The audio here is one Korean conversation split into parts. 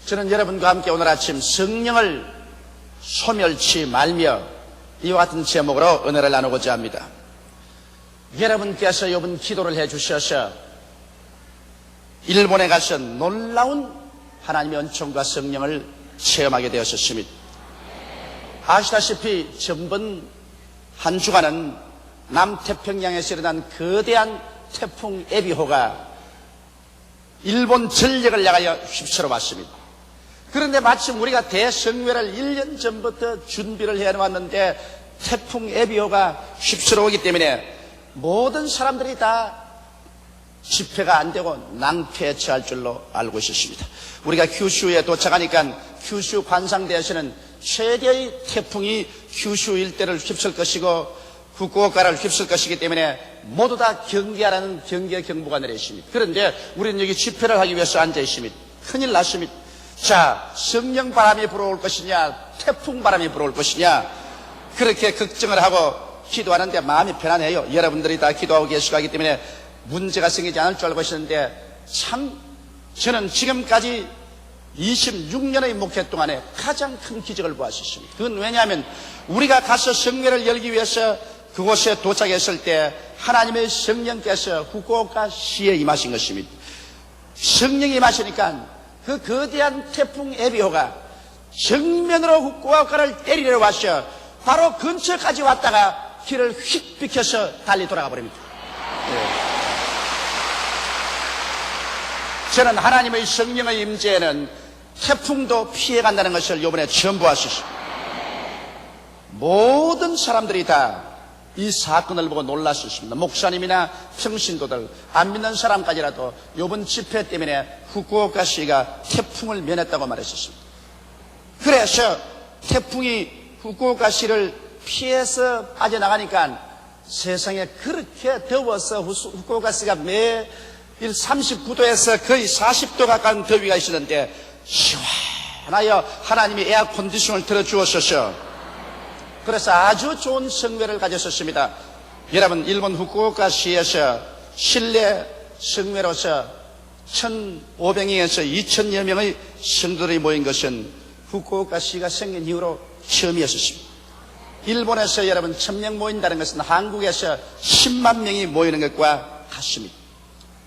저는 여러분과 함께 오늘 아침 성령을 소멸치 말며 이와 같은 제목으로 은혜를 나누고자 합니다. 여러분께서 이번 기도를 해주셔서 일본에 가서 놀라운 하나님의 은총과 성령을 체험하게 되었습니다. 아시다시피 전번 한 주간은 남태평양에서 일어난 거대한 태풍 에비호가 일본 전역을 향하여 휩쓸어 왔습니다. 그런데 마침 우리가 대성회를 1년 전부터 준비를 해놓았는데 태풍 에비호가 휩쓸어 오기 때문에 모든 사람들이 다 집회가 안 되고 낭패에 처할 줄로 알고 있었습니다. 우리가 kyushu에 도착하니까 kyushu 관상대에서는 최대의 태풍이 kyushu 일대를 휩쓸 것이고 후쿠오카를 휩쓸 것이기 때문에 모두 다 경계하라는 경계 경보가 내렸습니다. 그런데 우리는 여기 집회를 하기 위해서 앉아 있습니다. 큰일 났습니다. 자, 성령 바람이 불어올 것이냐, 태풍 바람이 불어올 것이냐, 그렇게 걱정을 하고 기도하는데 마음이 편안해요. 여러분들이 다 기도하고 계시고 하기 때문에 문제가 생기지 않을 줄 알고 있었는데 참 저는 지금까지 26년의 목회 동안에 가장 큰 기적을 보았습니다. 그건 왜냐하면 우리가 가서 성회를 열기 위해서 그곳에 도착했을 때 하나님의 성령께서 후쿠오카 시에 임하신 것입니다. 성령이 임하시니까 그 거대한 태풍 에비호가 정면으로 후쿠오카를 때리러 왔어. 바로 근처까지 왔다가 길을 휙 비켜서 달리 돌아가 버립니다. 저는 하나님의 성령의 임재에는 태풍도 피해간다는 것을 이번에 처음 보았습니다. 모든 사람들이 다 이 사건을 보고 놀랐었습니다. 목사님이나 평신도들, 안 믿는 사람까지라도 이번 집회 때문에 후쿠오카시가 태풍을 면했다고 말했었습니다. 그래서 태풍이 후쿠오카시를 피해서 빠져나가니까 세상에 그렇게 더워서 후쿠오카시가 매일 39도에서 거의 40도 가까운 더위가 있었는데 시원하여 하나님이 에어 컨디션을 틀어주었어서 그래서 아주 좋은 성회를 가졌었습니다. 여러분, 일본 후쿠오카시에서 실내 성회로서 1,500명에서 2,000여 명의 성도들이 모인 것은 후쿠오카시가 생긴 이후로 처음이었습니다. 일본에서 여러분 1,000명 모인다는 것은 한국에서 10만 명이 모이는 것과 같습니다.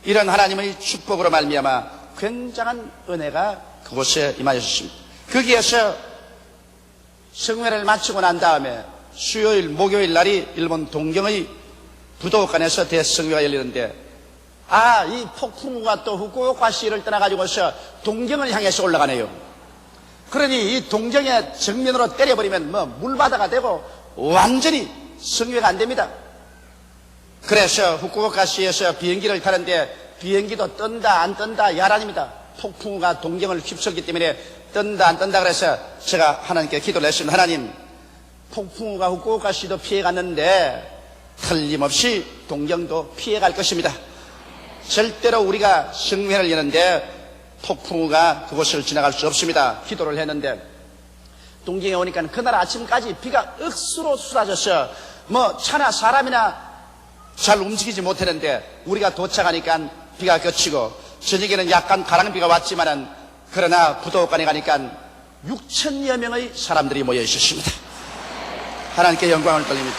이런 하나님의 축복으로 말미암아 굉장한 은혜가 그곳에 임하였습니다. 거기에서 성회를 마치고 난 다음에 수요일, 목요일 날이 일본 동경의 부도간에서 대성회가 열리는데 이 폭풍우가 또 후쿠오카시를 떠나가지고서 동경을 향해서 올라가네요. 그러니 이 동경에 정면으로 때려버리면 물바다가 되고 완전히 성회가 안 됩니다. 그래서 후쿠오카시에서 비행기를 타는데 비행기도 뜬다 안 뜬다 야란입니다. 폭풍우가 동경을 휩쓸기 때문에 뜬다 안 뜬다 그래서 제가 하나님께 기도를 했습니다. 하나님, 폭풍우가 후쿠오카시도 피해갔는데 틀림없이 동경도 피해갈 것입니다. 절대로 우리가 성회를 여는데 폭풍우가 그곳을 지나갈 수 없습니다. 기도를 했는데 동경에 오니까 그날 아침까지 비가 억수로 쏟아져서 차나 사람이나 잘 움직이지 못했는데 우리가 도착하니까 비가 그치고 저녁에는 약간 가랑비가 왔지만은 그러나 부도간에 가니까 6,000여 명의 사람들이 모여 있었습니다. 하나님께 영광을 돌립니다.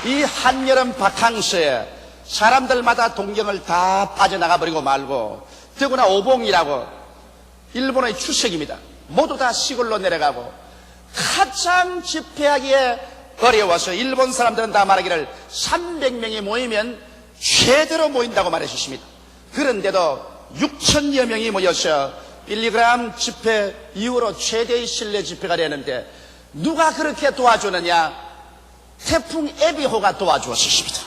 이 한여름 바캉스에 사람들마다 동경을 다 빠져나가 버리고 말고 더구나 오봉이라고 일본의 추석입니다. 모두 다 시골로 내려가고 가장 집회하기에 어려워서 일본 사람들은 다 말하기를 300명이 모이면 최대로 모인다고 말했습니다. 그런데도 6,000여 명이 모여서 빌리그람 집회 이후로 최대의 실내 집회가 되는데 누가 그렇게 도와주느냐? 태풍 에비호가 도와주었습니다.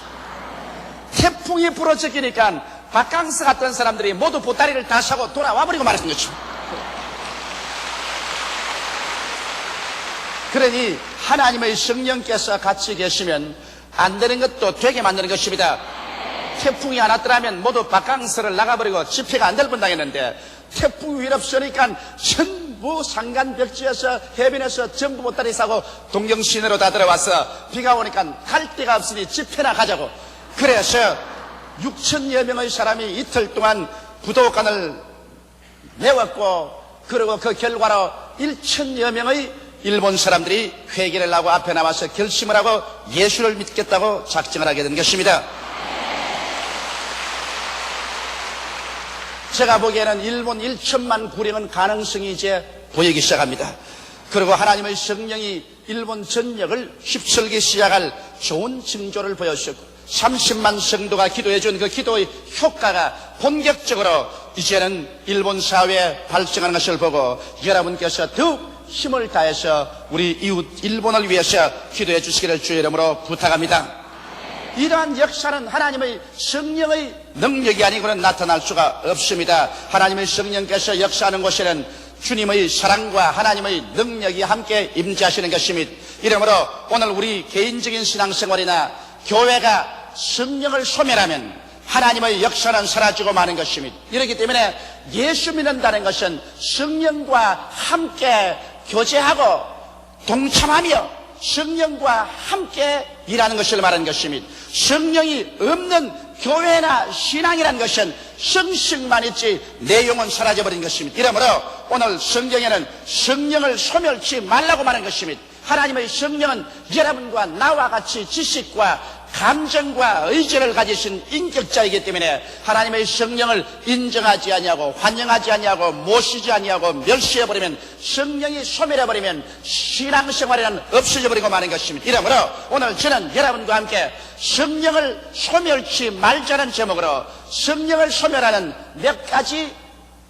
태풍이 불어제끼니까 바캉스 갔던 사람들이 모두 보따리를 다 사고 돌아와 버리고 말았던 것입니다. 그러니 하나님의 성령께서 같이 계시면 안 되는 것도 되게 만드는 것입니다. 태풍이 안 왔더라면 모두 바캉스를 나가버리고 집회가 안 될 뻔당했는데 태풍이 휘럽쓰니까 전부 산간벽지에서 해변에서 전부 보따리 싸고 동경 시내로 다 들어와서 비가 오니까 갈 데가 없으니 집회나 가자고. 그래서 6,000여 명의 사람이 이틀 동안 부도간을 메웠고, 그리고 그 결과로 1,000여 명의 일본 사람들이 회개를 하고 앞에 나와서 결심을 하고 예수를 믿겠다고 작정을 하게 된 것입니다. 제가 보기에는 일본 1천만 구령은 가능성이 이제 보이기 시작합니다. 그리고 하나님의 성령이 일본 전역을 휩쓸기 시작할 좋은 징조를 보여주셨고 30만 성도가 기도해준 그 기도의 효과가 본격적으로 이제는 일본 사회에 발생하는 것을 보고 여러분께서 더욱 힘을 다해서 우리 이웃 일본을 위해서 기도해 주시기를 주의 이름으로 부탁합니다. 이러한 역사는 하나님의 성령의 능력이 아니고는 나타날 수가 없습니다. 하나님의 성령께서 역사하는 곳에는 주님의 사랑과 하나님의 능력이 함께 임재하시는 것입니다. 이러므로 오늘 우리 개인적인 신앙생활이나 교회가 성령을 소멸하면 하나님의 역사는 사라지고 마는 것입니다. 이렇기 때문에 예수 믿는다는 것은 성령과 함께 교제하고 동참하며 성령과 함께 일하는 것을 말하는 것입니다. 성령이 없는 교회나 신앙이라는 것은 성식만 있지 내용은 사라져버린 것입니다. 이러므로 오늘 성경에는 성령을 소멸치 말라고 말하는 것입니다. 하나님의 성령은 여러분과 나와 같이 지식과 감정과 의지를 가지신 인격자이기 때문에 하나님의 성령을 인정하지 아니하고 환영하지 아니하고 모시지 아니하고 멸시해버리면 성령이 소멸해버리면 신앙생활에는 없어져버리고 마는 것입니다. 이러므로 오늘 저는 여러분과 함께 성령을 소멸치 말자는 제목으로 성령을 소멸하는 몇 가지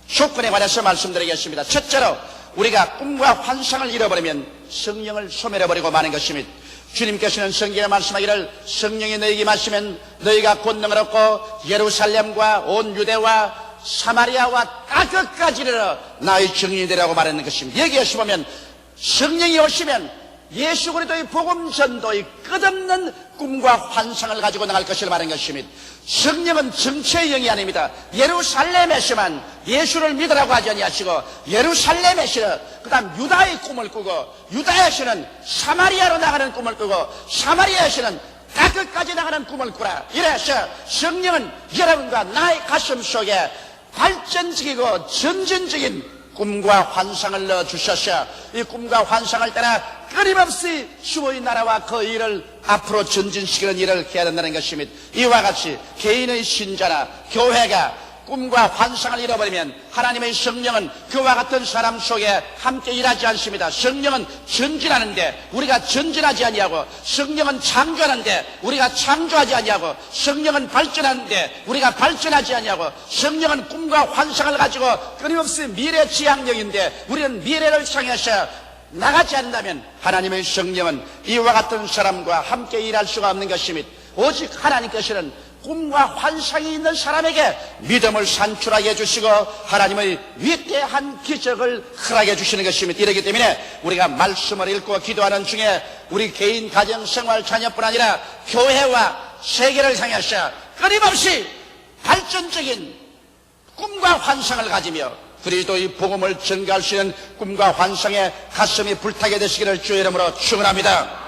조건에 관해서 말씀드리겠습니다. 첫째로 우리가 꿈과 환상을 잃어버리면 성령을 소멸해버리고 마는 것입니다. 주님께서는 성경에 말씀하기를 성령이 너희에게 마시면 너희가 권능을 얻고 예루살렘과 온 유대와 사마리아와 땅끝까지 이르러 나의 증인이 되라고 말하는 것입니다. 여기에서 보면 성령이 오시면 예수 그리스도의 복음 전도의 끝없는 꿈과 환상을 가지고 나갈 것을 말하는 것입니다. 성령은 정체의 영이 아닙니다. 예루살렘에서만 예수를 믿으라고 하지 아니하시고 예루살렘에서는 그다음 유다의 꿈을 꾸고 유다에서는 사마리아로 나가는 꿈을 꾸고 사마리아에서는 땅끝까지 나가는 꿈을 꾸라. 이래서 성령은 여러분과 나의 가슴 속에 발전적이고 전진적인 꿈과 환상을 넣어주셔서 이 꿈과 환상을 따라 끊임없이 주의 나라와 그 일을 앞으로 전진시키는 일을 해야 된다는 것입니다. 이와 같이 개인의 신자나 교회가 꿈과 환상을 잃어버리면 하나님의 성령은 그와 같은 사람 속에 함께 일하지 않습니다. 성령은 전진하는데 우리가 전진하지 아니하고 성령은 창조하는데 우리가 창조하지 아니하고 성령은 발전하는데 우리가 발전하지 아니하고 성령은 꿈과 환상을 가지고 끊임없이 미래 지향력인데 우리는 미래를 향해서 나가지 않는다면 하나님의 성령은 이와 같은 사람과 함께 일할 수가 없는 것입니다. 오직 하나님께서는 꿈과 환상이 있는 사람에게 믿음을 산출하게 해주시고 하나님의 위대한 기적을 허락해 주시는 것입니다. 이렇기 때문에 우리가 말씀을 읽고 기도하는 중에 우리 개인 가정 생활 자녀뿐 아니라 교회와 세계를 향해서 끊임없이 발전적인 꿈과 환상을 가지며 그리스도의 복음을 전가할 수 있는 꿈과 환상에 가슴이 불타게 되시기를 주의 이름으로 축원합니다.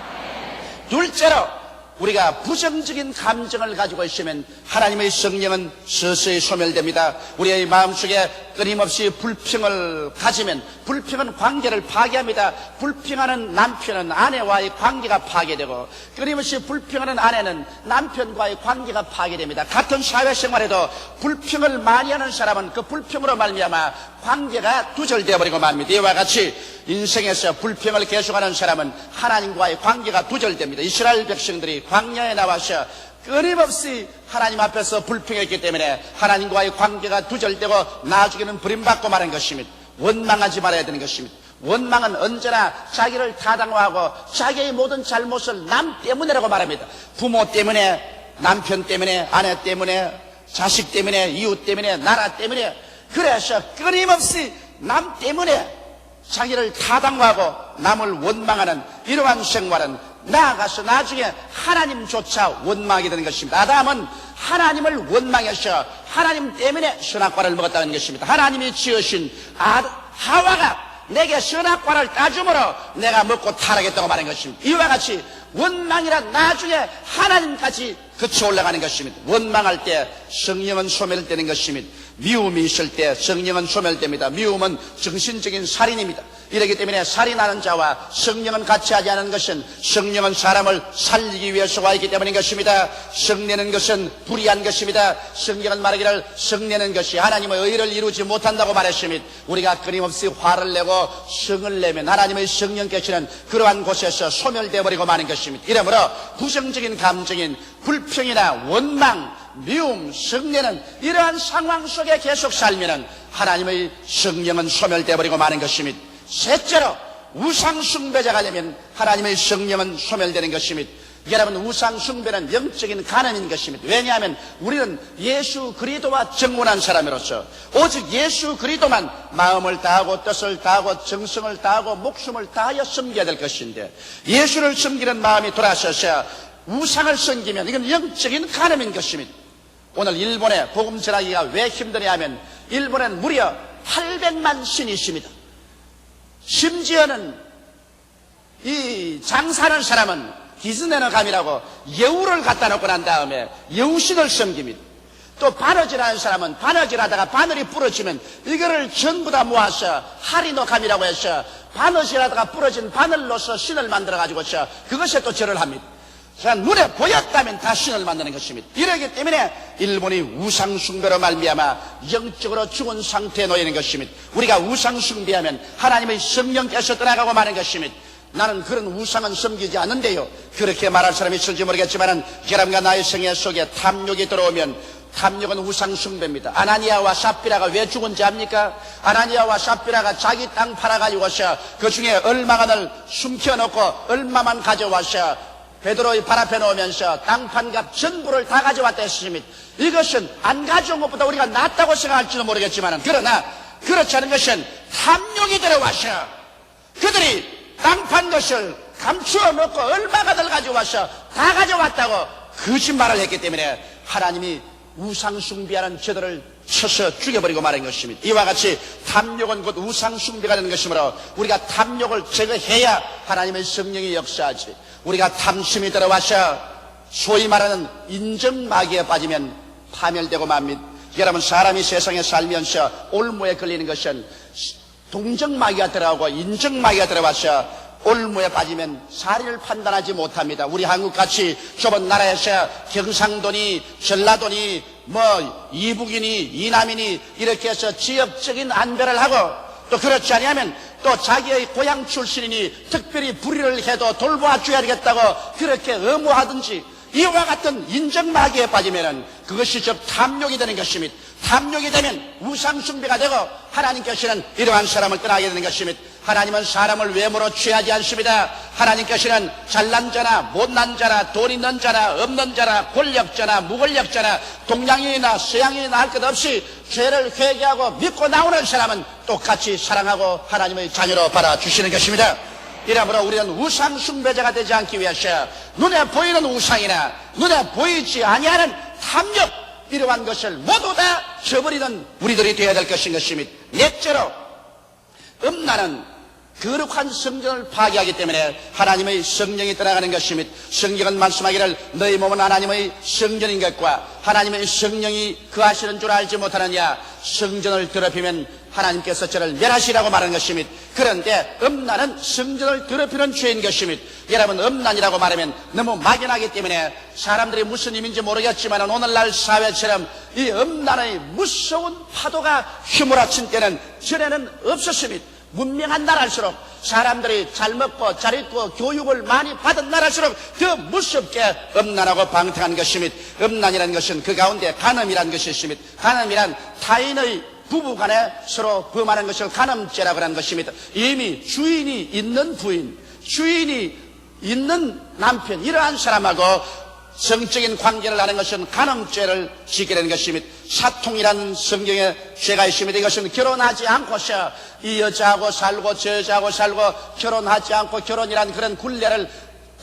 둘째로 우리가 부정적인 감정을 가지고 있으면 하나님의 성령은 서서히 소멸됩니다. 우리의 마음속에 끊임없이 불평을 가지면 불평은 관계를 파괴합니다. 불평하는 남편은 아내와의 관계가 파괴되고 끊임없이 불평하는 아내는 남편과의 관계가 파괴됩니다. 같은 사회생활에도 불평을 많이 하는 사람은 그 불평으로 말미암아 관계가 두절되어 버리고 맙니다. 이와 같이 인생에서 불평을 계속하는 사람은 하나님과의 관계가 두절됩니다. 이스라엘 백성들이 광야에 나와서 끊임없이 하나님 앞에서 불평했기 때문에 하나님과의 관계가 두절되고 나중에는 버림받고 마는 것입니다. 원망하지 말아야 되는 것입니다. 원망은 언제나 자기를 타당화하고 자기의 모든 잘못을 남 때문이라고 말합니다. 부모 때문에, 남편 때문에, 아내 때문에, 자식 때문에, 이웃 때문에, 나라 때문에. 그래서 끊임없이 남 때문에 자기를 타당화하고 남을 원망하는 이러한 생활은 나아가서 나중에 하나님조차 원망하게 되는 것입니다. 아담은 하나님을 원망해서 하나님 때문에 선악과를 먹었다는 것입니다. 하나님이 지으신 하와가 내게 선악과를 따줌으로 내가 먹고 타락했다고 말한 것입니다. 이와 같이 원망이란 나중에 하나님까지 그쳐 올라가는 것입니다. 원망할 때 성령은 소멸되는 것입니다. 미움이 있을 때 성령은 소멸됩니다. 미움은 정신적인 살인입니다. 이렇기 때문에 살인하는 자와 성령은 같이 하지 않은 것은 성령은 사람을 살리기 위해서 와 있기 때문인 것입니다. 성내는 것은 불의한 것입니다. 성경은 말하기를 성내는 것이 하나님의 의를 이루지 못한다고 말했습니다. 우리가 끊임없이 화를 내고 성을 내면 하나님의 성령께서는 그러한 곳에서 소멸되어 버리고 마는 것입니다. 이러므로 부정적인 감정인 불평이나 원망, 미움, 성내는 이러한 상황 속에 계속 살면은 하나님의 성령은 소멸되어 버리고 마는 것입니다. 셋째로 우상 숭배자가 되면 하나님의 성령은 소멸되는 것입니다. 여러분, 우상 숭배는 영적인 간음인 것입니다. 왜냐하면 우리는 예수 그리스도와 정혼한 사람으로서 오직 예수 그리스도만 마음을 다하고 뜻을 다하고 정성을 다하고 목숨을 다하여 섬겨야 될 것인데, 예수를 섬기는 마음이 돌아서서 우상을 섬기면 이건 영적인 간음인 것입니다. 오늘 일본의 복음 전하기가 왜 힘드냐면 일본엔 무려 800만 신이 있습니다. 심지어는 이 장사하는 사람은 디즈니는 감이라고 여우를 갖다 놓고 난 다음에 여우신을 섬깁니다. 또 바느질하는 사람은 바느질하다가 바늘이 부러지면 이거를 전부 다 모아서 하리노 감이라고 해서 바느질하다가 부러진 바늘로서 신을 만들어가지고서 그것에 또 절을 합니다. 눈에 보였다면 다 신을 만드는 것입니다. 이러기 때문에 일본이 우상숭배로 말미암아 영적으로 죽은 상태에 놓이는 것입니다. 우리가 우상숭배하면 하나님의 성령께서 떠나가고 마는 것입니다. 나는 그런 우상은 섬기지 않는데요, 그렇게 말할 사람이 있을지 모르겠지만 여러분과 나의 생애 속에 탐욕이 들어오면, 탐욕은 우상숭배입니다. 아나니아와 삽비라가 왜 죽은지 압니까? 아나니아와 삽비라가 자기 땅 팔아가지고서 그 중에 얼마간을 숨겨놓고 얼마만 가져와서 베드로의 발 앞에 놓으면서 땅판값 전부를 다 가져왔다 했습니다. 이것은 안 가져온 것보다 우리가 낫다고 생각할지도 모르겠지만, 그러나 그렇지 않은 것은 탐욕이 들어와서 그들이 땅판 것을 감추어 놓고 얼마가들 가져와서 다 가져왔다고 거짓말을 했기 때문에 하나님이 우상숭배하는 저들을 쳐서 죽여버리고 말한 것입니다. 이와 같이 탐욕은 곧 우상숭배가 되는 것이므로 우리가 탐욕을 제거해야 하나님의 성령이 역사하지, 우리가 탐심이 들어와서 소위 말하는 인정마귀에 빠지면 파멸되고 맙니다. 여러분, 사람이 세상에 살면서 올무에 걸리는 것은 동정마귀가 들어가고 인정마귀가 들어와서 올무에 빠지면 사리를 판단하지 못합니다. 우리 한국같이 좁은 나라에서 경상도니 전라도니 이북이니 이남이니 이렇게 해서 지역적인 안배를 하고, 또 그렇지 않으면 또 자기의 고향 출신이니 특별히 불의를 해도 돌보아줘야 되겠다고 그렇게 의무하든지, 이와 같은 인정마귀에 빠지면 그것이 즉 탐욕이 되는 것입니다. 탐욕이 되면 우상숭배가 되고 하나님께서는 이러한 사람을 떠나게 되는 것입니다. 하나님은 사람을 외모로 취하지 않습니다. 하나님께서는 잘난 자나 못난 자나 돈 있는 자나 없는 자나 권력자나 무권력자나 동양인이나 서양인이나 할 것 없이 죄를 회개하고 믿고 나오는 사람은 똑같이 사랑하고 하나님의 자녀로 받아주시는 것입니다. 이러므로 우리는 우상숭배자가 되지 않기 위해서 눈에 보이는 우상이나 눈에 보이지 아니하는 탐욕, 이러한 것을 모두 다 저버리는 우리들이 되어야 될 것입니다. 넷째로, 음란은 거룩한 성전을 파괴하기 때문에 하나님의 성령이 떠나가는 것입니다. 성경은 말씀하기를 너희 몸은 하나님의 성전인 것과 하나님의 성령이 거하시는 줄 알지 못하느냐, 성전을 더럽히면 하나님께서 저를 멸하시라고 말하는 것입니다. 그런데 음란은 성전을 더럽히는 죄인 것입니다. 여러분, 음란이라고 말하면 너무 막연하기 때문에 사람들이 무슨 의미인지 모르겠지만 오늘날 사회처럼 이 음란의 무서운 파도가 휘몰아친 때는 전에는 없었습니다. 문명한 나라일수록, 사람들이 잘 먹고 잘 입고 교육을 많이 받은 나라일수록 더 무섭게 음란하고 방탕한 것입니다. 음란이라는 것은 그 가운데 간음이라는 것이 있습니다. 간음이란 타인의 부부간에 서로 범하는 것을 간음죄라고 하는 것입니다. 이미 주인이 있는 부인, 주인이 있는 남편, 이러한 사람하고 성적인 관계를 하는 것은 간음죄를 지게 되는 것입니다. 사통이라는 성경에 죄가 있습니다. 이것은 결혼하지 않고서 이 여자하고 살고 저 여자하고 살고 결혼하지 않고 결혼이라는 그런 굴레를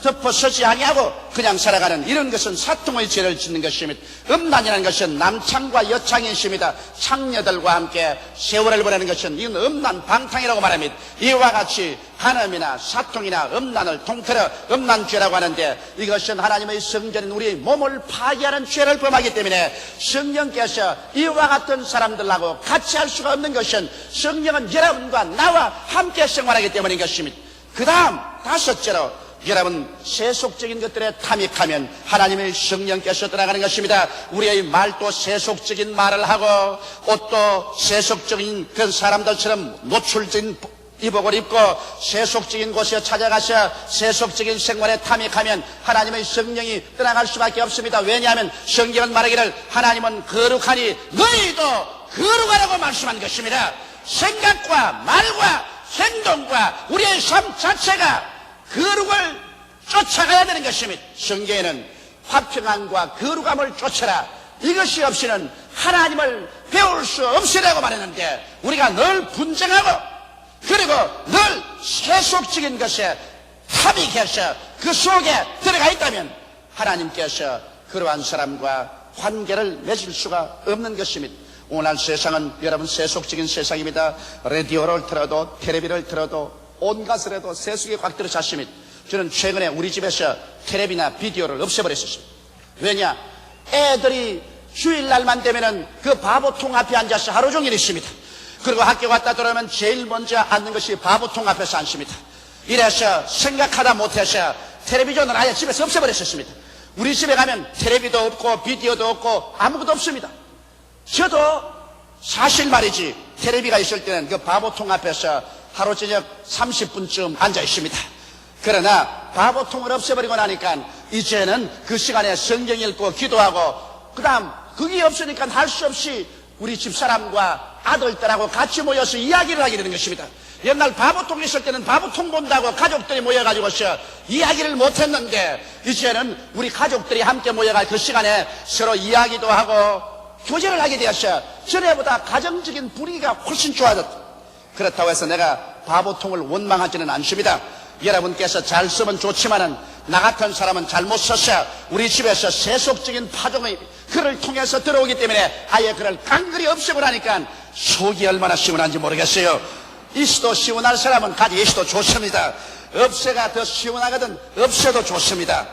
덮어서지 아니하고 그냥 살아가는 이런 것은 사통의 죄를 짓는 것입니다. 음란이라는 것은 남창과 여창의 것입니다. 창녀들과 함께 세월을 보내는 것은 이건 음란 방탕이라고 말합니다. 이와 같이 간음이나 사통이나 음란을 통틀어 음란죄라고 하는데 이것은 하나님의 성전인 우리 몸을 파괴하는 죄를 범하기 때문에 성령께서 이와 같은 사람들하고 같이 할 수가 없는 것은 성령은 여러분과 나와 함께 생활하기 때문인 것입니다. 그 다음 다섯째로 여러분 세속적인 것들에 탐닉하면 하나님의 성령께서 떠나가는 것입니다. 우리의 말도 세속적인 말을 하고 옷도 세속적인 그런 사람들처럼 노출적인 이복을 입고 세속적인 곳에 찾아가서 세속적인 생활에 탐닉하면 하나님의 성령이 떠나갈 수밖에 없습니다. 왜냐하면 성경은 말하기를 하나님은 거룩하니 너희도 거룩하라고 말씀한 것입니다. 생각과 말과 행동과 우리의 삶 자체가 거룩을 쫓아가야 되는 것입니다. 성경에는 화평함과 거룩함을 쫓아라, 이것이 없이는 하나님을 배울 수 없으라고 말했는데 우리가 늘 분쟁하고 그리고 늘 세속적인 것에 탐닉해서 그 속에 들어가 있다면 하나님께서 그러한 사람과 관계를 맺을 수가 없는 것입니다. 오늘 세상은 여러분 세속적인 세상입니다. 라디오를 틀어도 텔레비를 틀어도 온갖을 해도 세속에 꽉 들어찼습니다. 저는 최근에 우리 집에서 텔레비나 비디오를 없애버렸습니다. 왜냐? 애들이 주일날만 되면은 그 바보통 앞에 앉아서 하루 종일 있습니다. 그리고 학교 갔다 들어오면 제일 먼저 앉는 것이 바보통 앞에서 앉습니다. 이래서 생각하다 못해서 텔레비전을 아예 집에서 없애버렸습니다. 우리 집에 가면 텔레비도 없고 비디오도 없고 아무것도 없습니다. 저도 사실 말이지 텔레비가 있을 때는 그 바보통 앞에서 하루 저녁 30분쯤 앉아 있습니다. 그러나 바보통을 없애버리고 나니까 이제는 그 시간에 성경 읽고 기도하고 그 다음 그게 없으니까 할 수 없이 우리 집사람과 아들들하고 같이 모여서 이야기를 하게 되는 것입니다. 옛날 바보통 있을 때는 바보통 본다고 가족들이 모여가지고서 이야기를 못했는데 이제는 우리 가족들이 함께 모여가 그 시간에 서로 이야기도 하고 교제를 하게 되었어요. 전에보다 가정적인 분위기가 훨씬 좋아졌다. 그렇다고 해서 내가 바보통을 원망하지는 않습니다. 여러분께서 잘 쓰면 좋지만은 나 같은 사람은 잘못 써서 우리 집에서 세속적인 파종의 그를 통해서 들어오기 때문에 아예 그를 깡그리 없애고 나니까 속이 얼마나 시원한지 모르겠어요. 있어도 시원할 사람은 가지고 있어도 좋습니다. 없애가 더 시원하거든 없애도 좋습니다.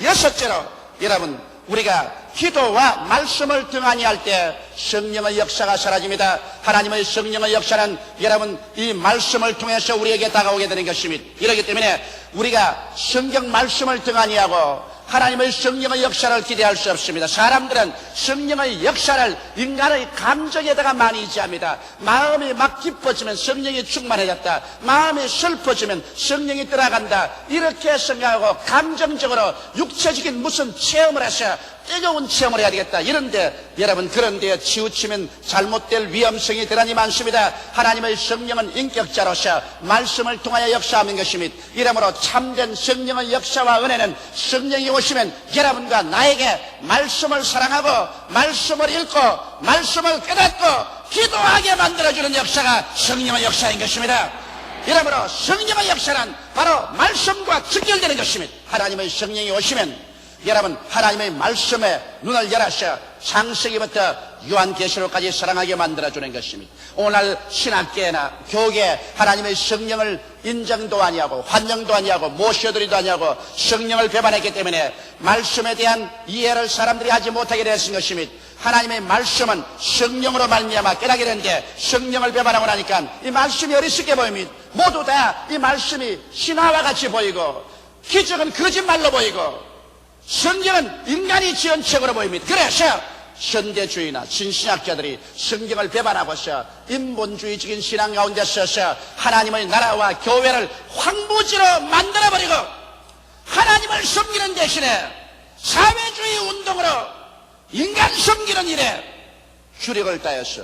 여섯째로 여러분 우리가 기도와 말씀을 등한히 할 때 성령의 역사가 사라집니다. 하나님의 성령의 역사는 여러분 이 말씀을 통해서 우리에게 다가오게 되는 것입니다. 이렇기 때문에 우리가 성경 말씀을 등한히 하고 하나님의 성령의 역사를 기대할 수 없습니다. 사람들은 성령의 역사를 인간의 감정에다가 많이 의지합니다. 마음이 막 기뻐지면 성령이 충만해졌다. 마음이 슬퍼지면 성령이 떠나간다. 이렇게 생각하고 감정적으로 육체적인 무슨 체험을 해서 뜨거운 체험을 해야 되겠다. 이런데 여러분 그런 데에 치우치면 잘못될 위험성이 대단히 많습니다. 하나님의 성령은 인격자로서 말씀을 통하여 역사하는 것입니다. 이러므로 참된 성령의 역사와 은혜는 성령이 오시면 여러분과 나에게 말씀을 사랑하고 말씀을 읽고 말씀을 깨닫고 기도하게 만들어주는 역사가 성령의 역사인 것입니다. 이러므로 성령의 역사는 바로 말씀과 직결되는 것입니다. 하나님의 성령이 오시면 여러분 하나님의 말씀에 눈을 열어서 창세기부터 요한계시록까지 사랑하게 만들어주는 것입니다. 오늘 신학계나 교계 하나님의 성령을 인정도 아니하고 환영도 아니하고 모셔드리도 아니하고 성령을 배반했기 때문에 말씀에 대한 이해를 사람들이 하지 못하게 되었은 것입니다. 하나님의 말씀은 성령으로 말미암아 깨닫게 되는데 성령을 배반하고 나니까 이 말씀이 어리석게 보입니다. 모두 다 이 말씀이 신화와 같이 보이고 기적은 거짓말로 보이고 성경은 인간이 지은 책으로 보입니다. 그래서 현대주의나 신신학자들이 성경을 배반하고서 인본주의적인 신앙 가운데 서서 하나님의 나라와 교회를 황무지로 만들어버리고 하나님을 섬기는 대신에 사회주의 운동으로 인간 섬기는 일에 주력을 다해서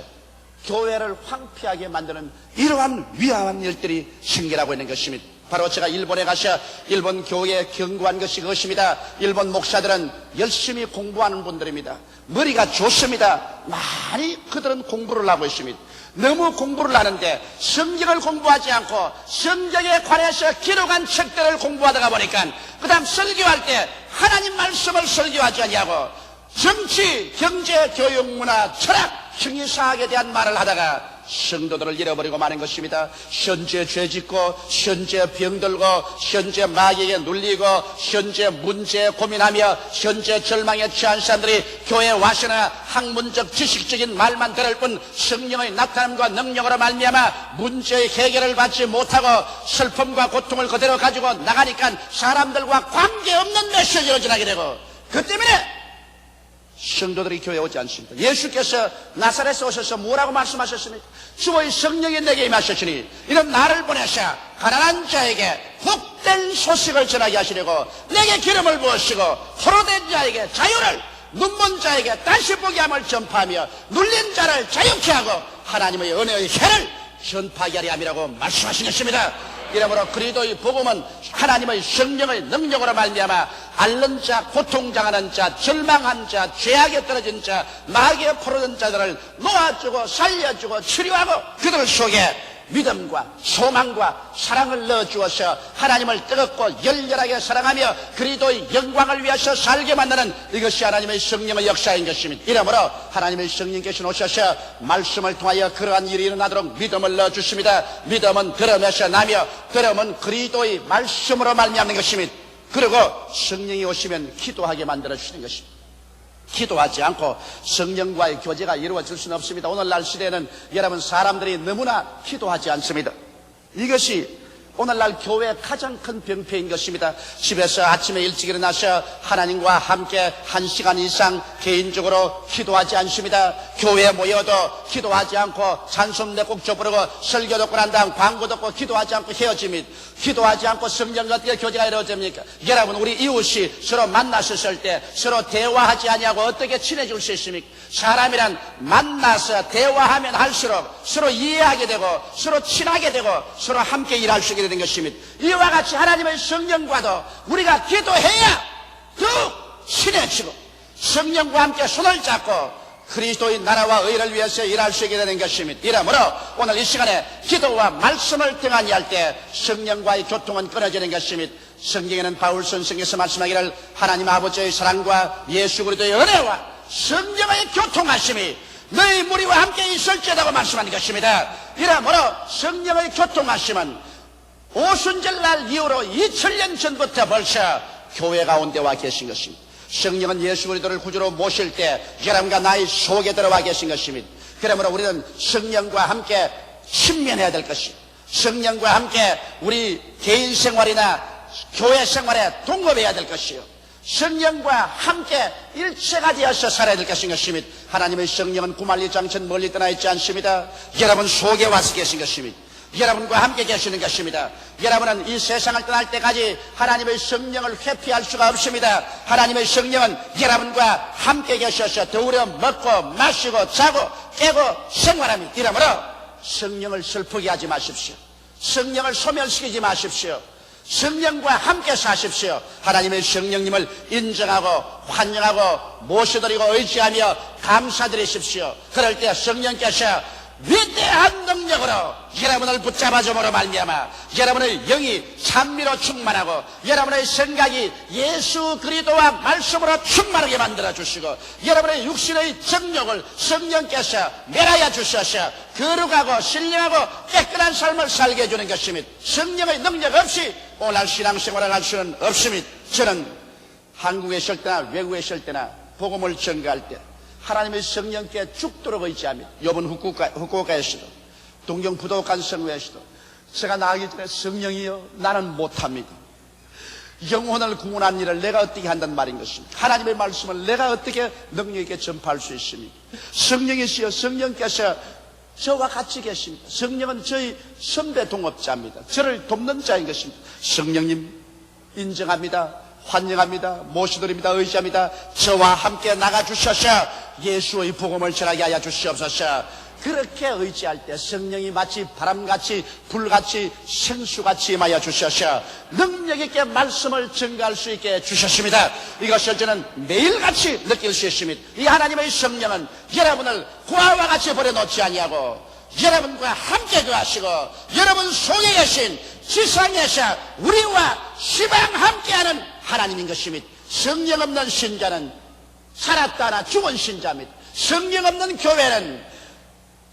교회를 황폐하게 만드는 이러한 위험한 일들이 생겨나고 있는 것입니다. 바로 제가 일본에 가서 일본 교회에 경고한 것이 그것입니다. 일본 목사들은 열심히 공부하는 분들입니다. 머리가 좋습니다. 많이 그들은 공부를 하고 있습니다. 너무 공부를 하는데 성경을 공부하지 않고 성경에 관해서 기록한 책들을 공부하다가 보니까 그 다음 설교할 때 하나님 말씀을 설교하지 않냐고 정치, 경제, 교육, 문화, 철학, 형이사학에 대한 말을 하다가 성도들을 잃어버리고 마는 것입니다. 현재 죄짓고 현재 병들고 현재 마귀에게 눌리고 현재 문제에 고민하며 현재 절망에 처한 사람들이 교회에 와서나 학문적 지식적인 말만 들을 뿐 성령의 나타남과 능력으로 말미암아 문제의 해결을 받지 못하고 슬픔과 고통을 그대로 가지고 나가니까 사람들과 관계없는 메시지로 전하게 되고 그 때문에 성도들이 교회에 오지 않습니다. 예수께서 나사렛에 오셔서 뭐라고 말씀하셨습니까? 주의 성령이 내게 임하셨으니 이런 나를 보내셔 가난한 자에게 복된 소식을 전하게 하시려고 내게 기름을 부으시고 포로된 자에게 자유를 눈먼 자에게 다시 보게 함을 전파하며 눌린 자를 자유케 하고 하나님의 은혜의 해를 전파하게 하려 함이라고 말씀하신 것입니다. 이러므로 그리스도의 복음은 하나님의 성령의 능력으로 말미암아 앓는 자, 고통당하는 자, 절망한 자, 죄악에 떨어진 자, 마귀에 포로된 자들을 놓아주고 살려주고 치료하고 그들 속에 믿음과 소망과 사랑을 넣어주어서 하나님을 뜨겁고 열렬하게 사랑하며 그리스도의 영광을 위해서 살게 만드는 이것이 하나님의 성령의 역사인 것입니다. 이러므로 하나님의 성령께서 오셔서 말씀을 통하여 그러한 일이 일어나도록 믿음을 넣어주십니다. 믿음은 들음에서 나며 들음은 그리스도의 말씀으로 말미암는 것입니다. 그리고 성령이 오시면 기도하게 만들어주시는 것입니다. 기도하지 않고 성령과의 교제가 이루어질 수는 없습니다. 오늘날 시대에는 여러분 사람들이 너무나 기도하지 않습니다. 이것이 오늘날 교회의 가장 큰 병폐인 것입니다. 집에서 아침에 일찍 일어나서 하나님과 함께 1시간 이상 개인적으로 기도하지 않습니다. 교회에 모여도 기도하지 않고 찬송 네 곡 부르고 설교 듣고 난 다음 광고 듣고 기도하지 않고 헤어집니다. 기도하지 않고 성령과 어떻게 교제가 이루어집니까? 여러분 우리 이웃이 서로 만났을 때 서로 대화하지 아니하고 어떻게 친해질 수 있습니까? 사람이란 만나서 대화하면 할수록 서로 이해하게 되고 서로 친하게 되고 서로 함께 일할 수 있게 되는 것입니다. 이와 같이 하나님의 성령과도 우리가 기도해야 더욱 친해지고 성령과 함께 손을 잡고 그리스도의 나라와 의를 위해서 일할 수 있게 되는 것입니다. 이러므로 오늘 이 시간에 기도와 말씀을 등한히 할 때 성령과의 교통은 끊어지는 것입니다. 성경에는 바울 선생께서 말씀하기를 하나님 아버지의 사랑과 예수 그리스도의 은혜와 성령의 교통하심이 너희 무리와 함께 있을지라고 말씀하는 것입니다. 이러므로 성령의 교통하심은 오순절날 이후로 2000년 전부터 벌써 교회 가운데 와 계신 것입니다. 성령은 예수 그리스도를 구주로 모실 때 여러분과 나의 속에 들어와 계신 것입니다. 그러므로 우리는 성령과 함께 친면해야 될 것입니다. 성령과 함께 우리 개인 생활이나 교회 생활에 동급해야 될 것이요. 성령과 함께 일체가 되어서 살아야 될 것입니다. 하나님의 성령은 구말리 장천 멀리 떠나 있지 않습니다. 여러분 속에 와서 계신 것입니다. 여러분과 함께 계시는 것입니다. 여러분은 이 세상을 떠날 때까지 하나님의 성령을 회피할 수가 없습니다. 하나님의 성령은 여러분과 함께 계셔서 더우려 먹고 마시고 자고 깨고 생활합니다. 이러므로 성령을 슬프게 하지 마십시오. 성령을 소멸시키지 마십시오. 성령과 함께 사십시오. 하나님의 성령님을 인정하고 환영하고 모셔드리고 의지하며 감사드리십시오. 그럴 때 성령께서 위대한 능력으로 여러분을 붙잡아줌으로 말미암아 여러분의 영이 찬미로 충만하고 여러분의 생각이 예수 그리스도와 말씀으로 충만하게 만들어 주시고 여러분의 육신의 정욕을 성령께서 멸하여 주셔서 거룩하고 신령하고 깨끗한 삶을 살게 해주는 것입니다. 성령의 능력 없이 오늘날 신앙생활을 할 수는 없습니다. 저는 한국에 있을 때나 외국에 있을 때나 복음을 전가할 때 하나님의 성령께 죽도록 의지합니다. 이번 후쿠오카에서도 동경 부도간 성회에서도 제가 나가기 전에 성령이여 나는 못합니다. 영혼을 구원한 일을 내가 어떻게 한단 말인 것입니다. 하나님의 말씀을 내가 어떻게 능력 있게 전파할 수 있습니까? 성령이시여 성령께서 저와 같이 계십니다. 성령은 저희 선배 동업자입니다. 저를 돕는 자인 것입니다. 성령님 인정합니다. 환영합니다. 모시드립니다. 의지합니다. 저와 함께 나가주셔서 예수의 복음을 전하게 하여 주시옵소서. 그렇게 의지할 때 성령이 마치 바람같이 불같이 생수같이 임하여 주셔서 능력 있게 말씀을 증거할 수 있게 주셨습니다. 이것을 저는 매일같이 느낄 수 있습니다. 이 하나님의 성령은 여러분을 고아와 같이 버려놓지 아니하고 여러분과 함께 거하시고 여러분 속에 계신 지상에서 우리와 시방 함께하는 하나님인 것입니다. 성령 없는 신자는 살았다 하나 죽은 신자입니다. 성령 없는 교회는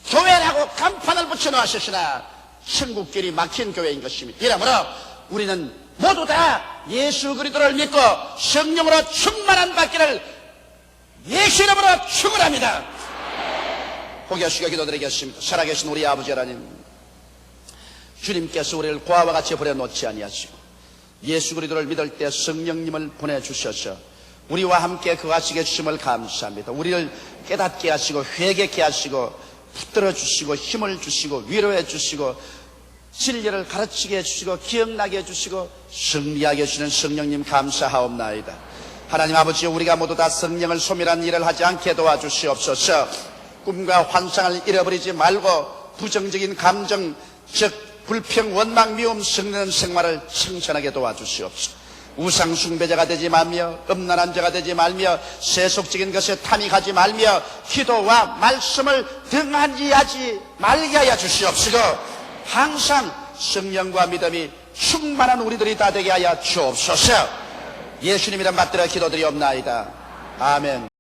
교회라고 간판을 붙여놓으셨으나 천국길이 막힌 교회인 것입니다. 이러므로 우리는 모두 다 예수 그리스도를 믿고 성령으로 충만한 받기를 예수 이름으로 축원합니다. 포기하시고 기도드리겠습니다. 살아계신 우리 아버지 하나님, 주님께서 우리를 고아와 같이 버려놓지 아니하시고 예수 그리스도를 믿을 때 성령님을 보내주셔서 우리와 함께 거하시게 주심을 감사합니다. 우리를 깨닫게 하시고 회개케 하시고 붙들어 주시고 힘을 주시고 위로해 주시고 진리를 가르치게 해주시고 기억나게 해주시고 승리하게 해주시는 성령님 감사하옵나이다. 하나님 아버지, 우리가 모두 다 성령을 소멸한 일을 하지 않게 도와주시옵소서. 꿈과 환상을 잃어버리지 말고 부정적인 감정, 즉 불평, 원망, 미움, 썩는 생활을 청천하게 도와주시옵소서. 우상 숭배자가 되지 말며 음란한 자가 되지 말며 세속적인 것에 탐닉하지 말며 기도와 말씀을 등한히 하지 말게 하여 주시옵시고 항상 성령과 믿음이 충만한 우리들이 다 되게 하여 주옵소서. 예수님 이름 받들어 기도드리옵나이다. 아멘.